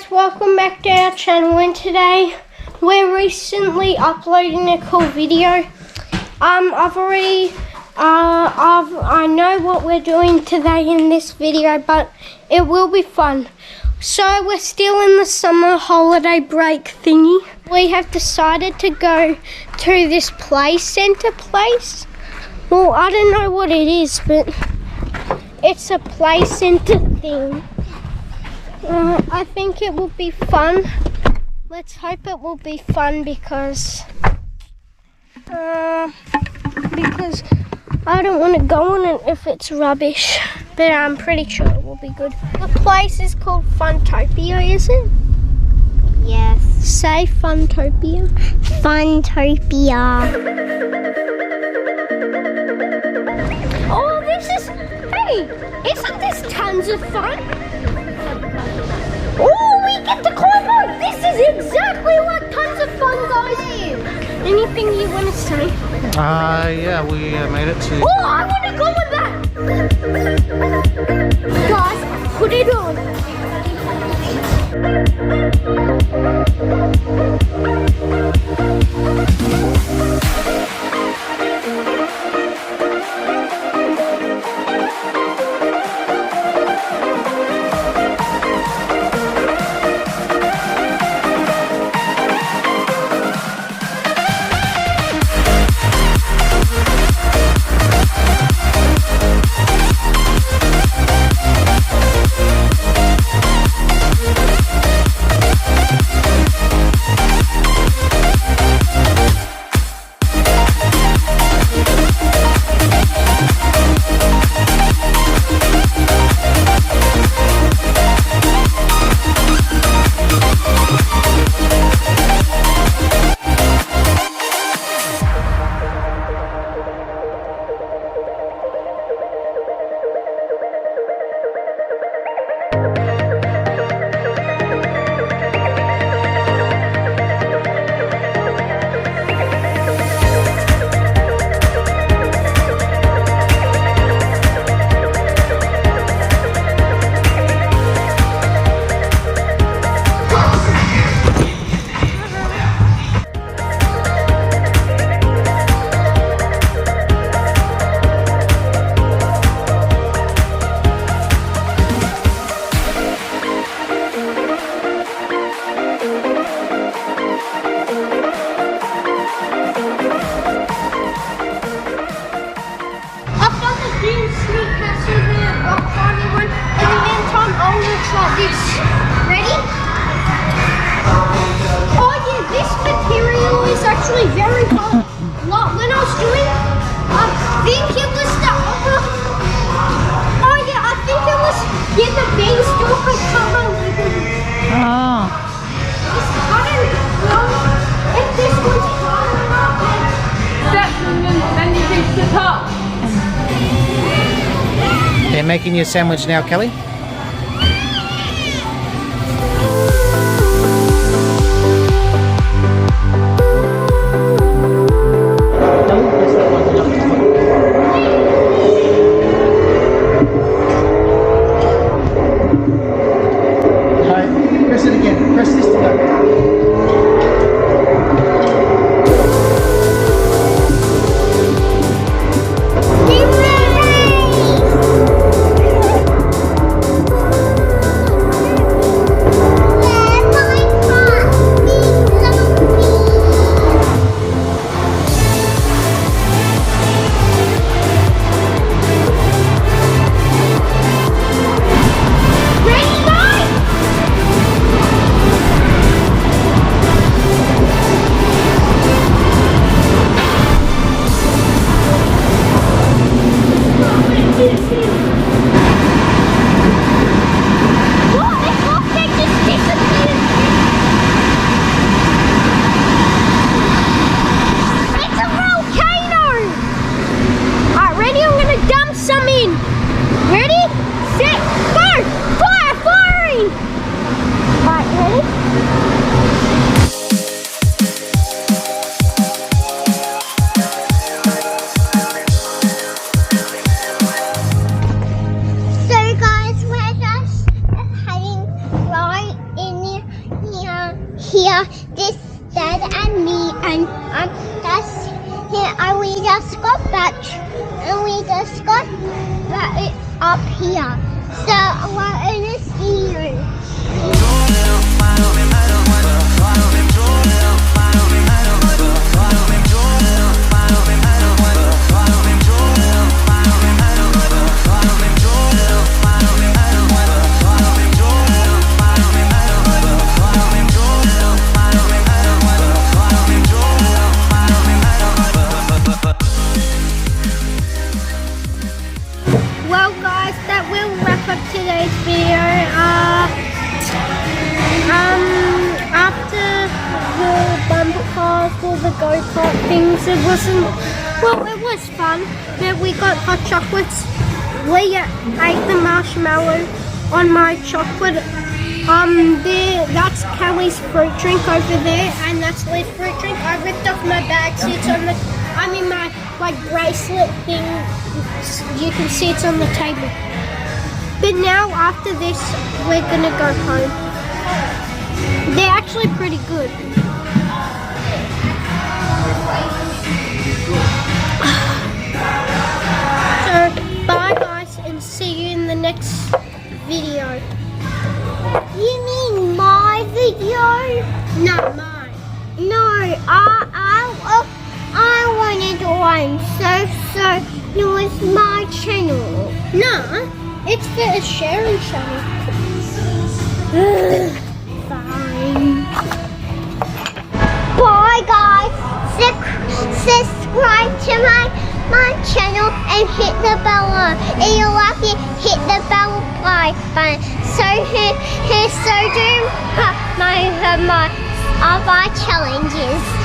guys, welcome back to our channel, and today we're recently uploading a cool video. I know what we're doing today in this video, but it will be fun. So we're still in the summer holiday break thingy. We have decided to go to this play center place. Well, I don't know what it is, but it's a play center thing. I think it will be fun. Let's hope it will be fun because I don't want to go on it if it's rubbish, but I'm pretty sure it will be good. The place is called Funtopia, is it? Yes. Say Funtopia. Funtopia. Oh, hey, isn't this tons of fun? Oh, we get to climb on. This is exactly what tons of fun guys is. Anything you want to say? Yeah, we made it to... Oh, I want to go with that. Guys, put it on. Ready? Oh yeah, this material is actually very hard. When I was doing, I think it was the other. Oh yeah, I think it was the beanstalk of cover. Oh. I don't know if this was hard or not. Then you can sit up. They're making you a sandwich now, Kelly? Press it again. Press this to go. So guys, we're just heading right in the here, this dad and me, and that's here, and we just got back, it up here. So we're in a studio. Well guys, that will wrap up today's video. After the bumper cars, all the go-kart things, it wasn't, well, it was fun, but we got hot chocolates. We ate the marshmallow on my chocolate. That's Kelly's fruit drink over there, and that's Liv's fruit drink. I ripped off my bag, see it's on the, my bracelet thing, you can see it's on the table. But now after this, we're gonna go home. They're actually pretty good. So bye guys, and see you in the next video. You mean my video? Not mine. No, I wanted one, so it was my channel. No, it's for a sharing channel. Fine. Bye guys. Subscribe to my channel and hit the bell. If you like it, hit the bell button. So do my other challenges.